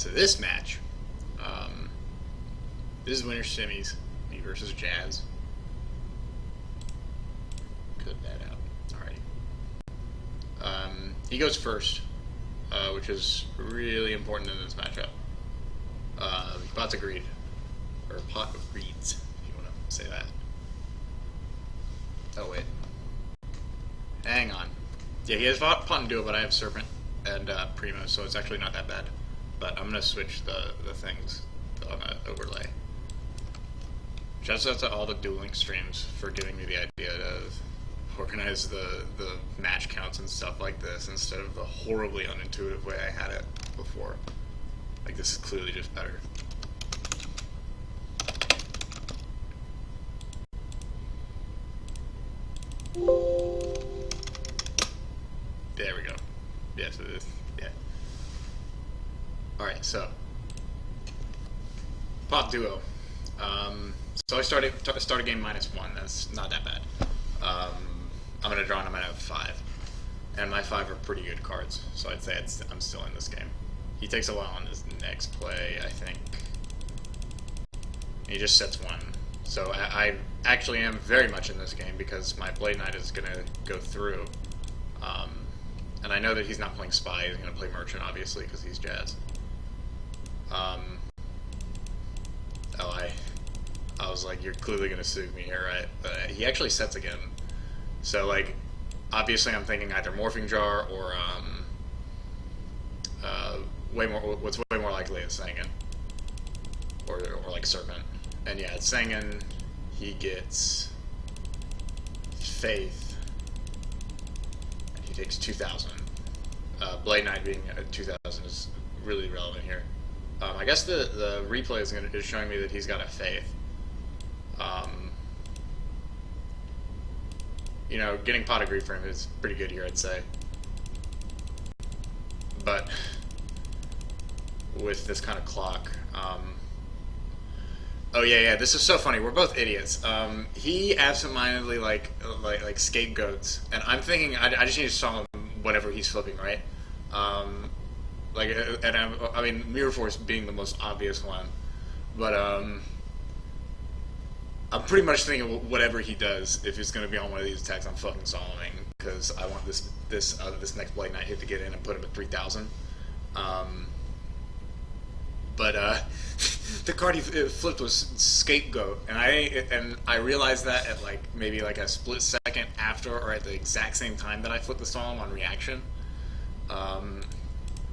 so this match, this is winner semis, me versus Jazz. Cut that out. Alrighty. He goes first, which is really important in this matchup. Pot's agreed, or pot agreeds, if you want to say that. Oh wait, hang on. Yeah, he has pot and duo, but I have Serpent and Primo, so it's actually not that bad. But I'm gonna switch the things on the overlay. Shouts out to all the dueling streams for giving me the idea to organize the match counts and stuff like this instead of the horribly unintuitive way I had it before. Like, this is clearly just better. There we go. Yeah, so this, yeah. Alright, so Pop Duo. So I start a game -1. That's not that bad. I'm gonna draw and I'm gonna have 5, and my 5 are pretty good cards. So I'd say I'm still in this game. He takes a while on his next play, I think. He just sets 1. So I actually am very much in this game because my Blade Knight is gonna go through. And I know that he's not playing Spy. He's gonna play Merchant, obviously, because he's Jazz. I was like, you're clearly gonna sue me here, right? But he actually sets again. So, like, obviously I'm thinking either Morphing Jar or, what's way more likely is Sangan. Or like Serpent. And yeah, it's Sangan, he gets Faith, and he takes 2,000. Blade Knight being 2,000 is really relevant here. I guess the replay is showing me that he's got a Faith. You know, getting pot agreed for him is pretty good here, I'd say. But with this kind of clock, oh yeah, this is so funny. We're both idiots. He absentmindedly like scapegoats, and I'm thinking I just need to solve him whatever he's flipping, right? I mean, Mirror Force being the most obvious one, but I'm pretty much thinking whatever he does, if he's going to be on one of these attacks, I'm fucking solving, because I want this next Blade Knight hit to get in and put him at 3,000. But the card he flipped was Scapegoat, and I realized that at maybe a split second after, or at the exact same time that I flipped the Solemn on reaction.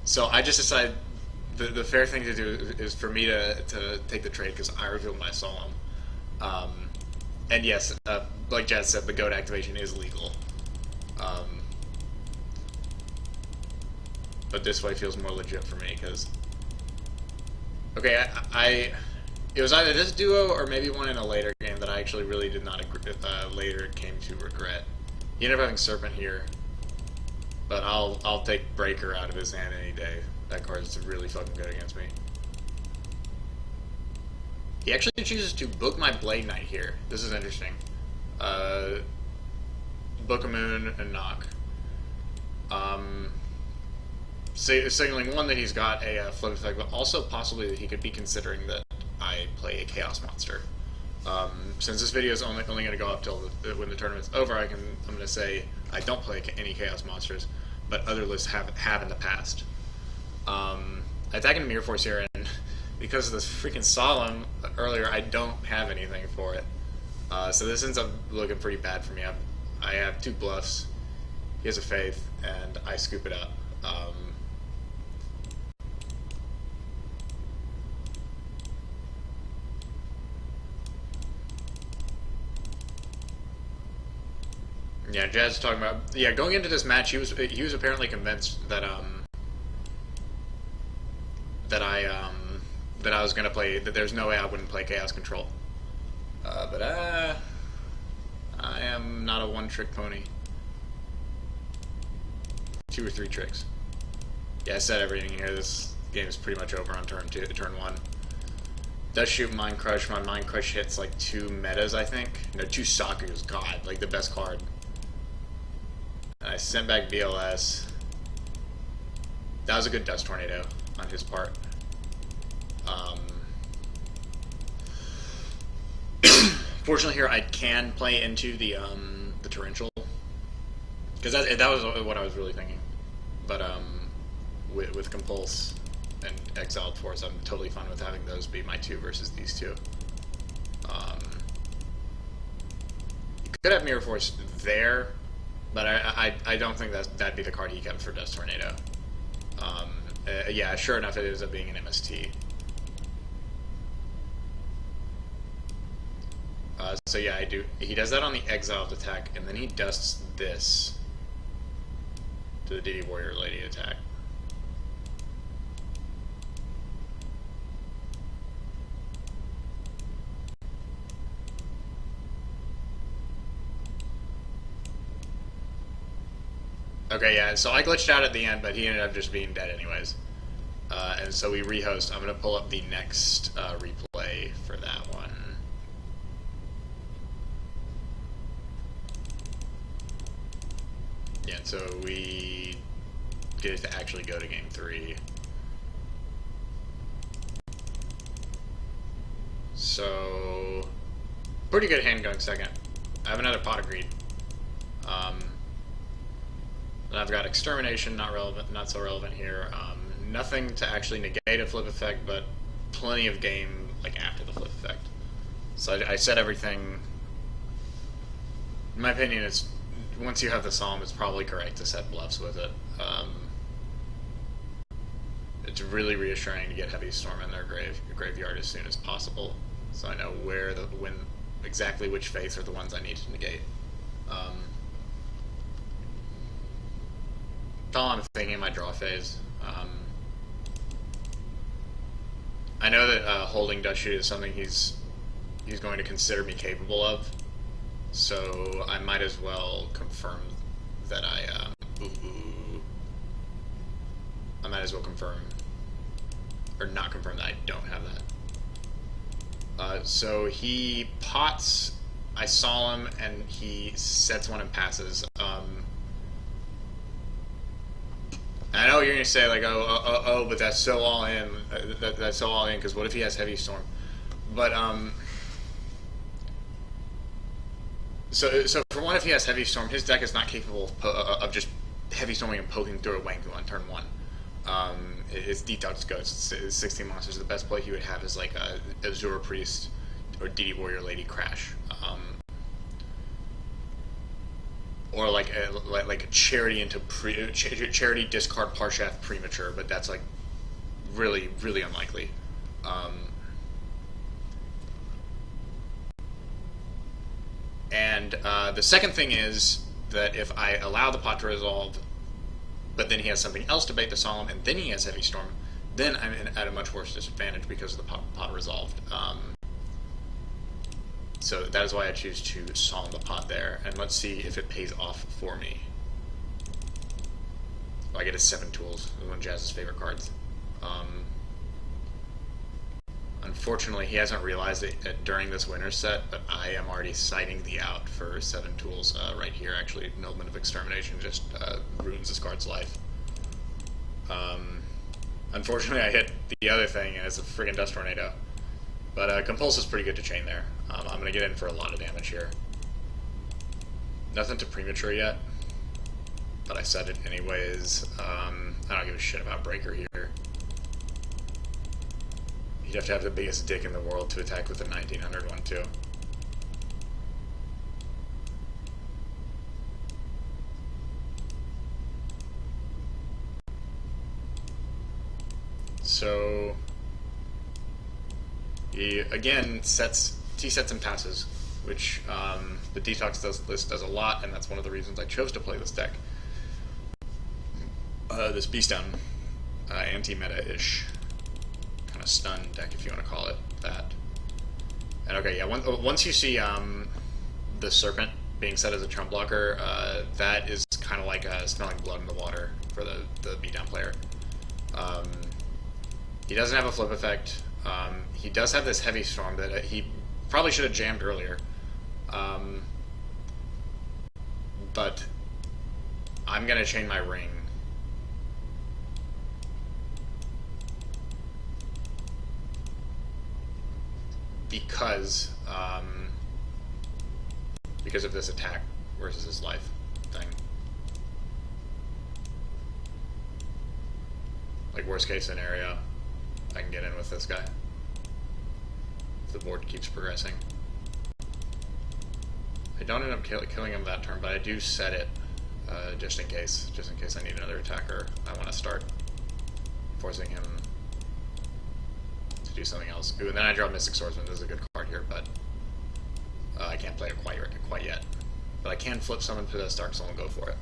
So I just decided the fair thing to do is for me to take the trade because I revealed my Solemn. And yes, like Jazz said, the goat activation is legal. But this way feels more legit for me because, okay, it was either this duo or maybe one in a later game that I actually really did not agree, later came to regret. He ended up having Serpent here, but I'll take Breaker out of his hand any day. That card is really fucking good against me. He actually chooses to book my Blade Knight here. This is interesting. Book a Moon and knock. Signaling one that he's got a flip effect, but also possibly that he could be considering that I play a Chaos Monster. Since this video is only going to go up till when the tournament's over, I'm going to say I don't play any Chaos Monsters, but other lists have in the past. Attacking Mirror Force here, and because of this freaking Solemn earlier, I don't have anything for it. So this ends up looking pretty bad for me. I have 2 bluffs, he has a Faith, and I scoop it up. Yeah, Jazz is talking about, yeah, going into this match, he was apparently convinced that that I was gonna play, that there's no way I wouldn't play Chaos Control. But I am not a one-trick pony. 2 or 3 tricks. Yeah, I said everything here. This game is pretty much over on turn 1. Does shoot Mind Crush. My Mind Crush hits like 2 metas, I think. No, 2 Saku's. God, like the best card. And I sent back BLS. That was a good Dust Tornado on his part. Fortunately here I can play into the torrential, because that was what I was really thinking. But with Compulse and Exiled Force, I'm totally fine with having those be my 2 versus these 2. You could have Mirror Force there, but I don't think that'd be the card he kept for Dust Tornado. Yeah, sure enough, it ends up being an MST. So yeah, I do. He does that on the Exiled attack, and then he dusts this to the DD Warrior Lady attack. Okay, yeah, so I glitched out at the end, but he ended up just being dead anyways. And so we rehost. I'm going to pull up the next replay for that one. Yeah, so we get it to actually go to game 3. So, pretty good hand going second. I have another Pot of Greed. And I've got Extermination, not relevant, not so relevant here. Nothing to actually negate a flip effect, but plenty of game like after the flip effect. So I said everything. In my opinion, it's once you have the Psalm, it's probably correct to set bluffs with it. It's really reassuring to get Heavy Storm in their graveyard as soon as possible, so I know exactly which faiths are the ones I need to negate. That's all I'm thinking in my draw phase. I know that holding Dust Shoot is something he's going to consider me capable of, so I might as well confirm that I might as well confirm, or not confirm, that I don't have that. So he pots, I saw him, and he sets one and passes. I know you're gonna say like, but that's so all in. That's so all in, because what if he has Heavy Storm? But so for one, if he has Heavy Storm, his deck is not capable of just Heavy Storming and poking through a Wangu on turn 1. It's Detox Ghost. It's 16 monsters. The best play he would have is like a Azure Priest or DD Warrior Lady Crash. Or like a Charity into Charity discard Parshath Premature, but that's like really unlikely. And the second thing is that if I allow the pot to resolve, but then he has something else to bait the Solemn, and then he has Heavy Storm, then I'm at a much worse disadvantage because of the pot resolved. So that is why I choose to Solemn the pot there, and let's see if it pays off for me. I get his 7 tools, one of Jazz's favorite cards. Unfortunately, he hasn't realized it during this winter set, but I am already citing the out for 7 tools right here. Actually, Nobleman of Extermination just ruins this card's life. Unfortunately, I hit the other thing, and it's a friggin' Dust Tornado. But Compulse is pretty good to chain there. I'm going to get in for a lot of damage here. Nothing to Premature yet, but I said it anyways. I don't give a shit about Breaker here. You'd have to have the biggest dick in the world to attack with the 1900 one too. So he again sets and passes, which the Detox list does a lot, and that's one of the reasons I chose to play this deck. This Beastdown, anti-meta-ish kind of stun deck, if you want to call it that. And okay, yeah, once you see the Serpent being set as a trump blocker, that is kind of like smelling blood in the water for the Beatdown player. He doesn't have a flip effect. He does have this Heavy Storm that he probably should have jammed earlier. But I'm going to chain my ring. because of this attack versus his life thing. Like, worst case scenario, I can get in with this guy if the board keeps progressing. I don't end up killing him that turn, but I do set it just in case I need another attacker. I want to start forcing him to do something else. Ooh, and then I draw Mystic Swordsman. This is a good card here, but I can't play it quite yet. But I can flip summon to this Dark Soul and go for it.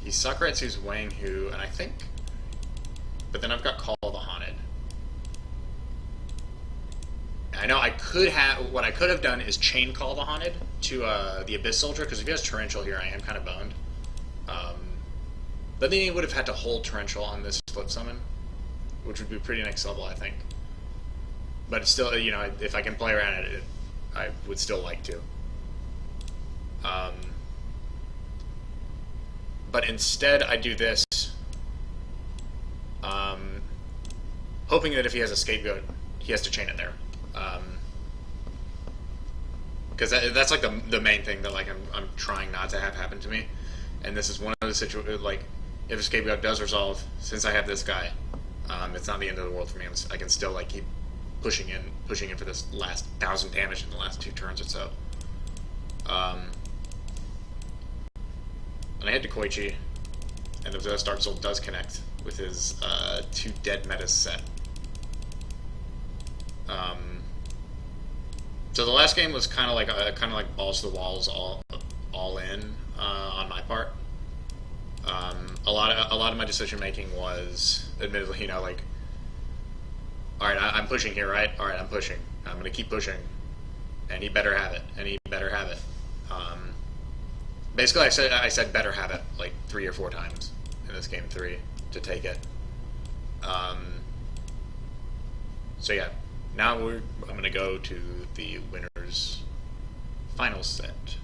He Sakuretsu's Wang Hu, and I think... But then I've got Call of the Haunted. I know I could have... What I could have done is chain Call the Haunted to the Abyss Soldier, because if he has Torrential here, I am kind of boned. But then he would have had to hold Torrential on this flip summon, which would be pretty next level, I think. But it's still, you know, if I can play around it, I would still like to. But instead, I do this, hoping that if he has a Scapegoat, he has to chain it there. Because that's like the main thing that like I'm trying not to have happen to me. And this is one of the situations, like, if a Scapegoat does resolve, since I have this guy, it's not the end of the world for me. I can still like keep pushing in for this last 1,000 damage in the last 2 turns or so. And I head to Koichi, and the Possessed Dark Soul does connect with his 2 dead metas set. So the last game was kind of like balls to the walls, all in on my part. A lot of my decision making was, admittedly, you know, like, all right, I'm pushing here, right? All right, I'm pushing. I'm gonna keep pushing, and he better have it. And he better have it. Basically, I said better have it like 3 or 4 times in this game 3 to take it. So yeah, now I'm gonna go to the winners' final set.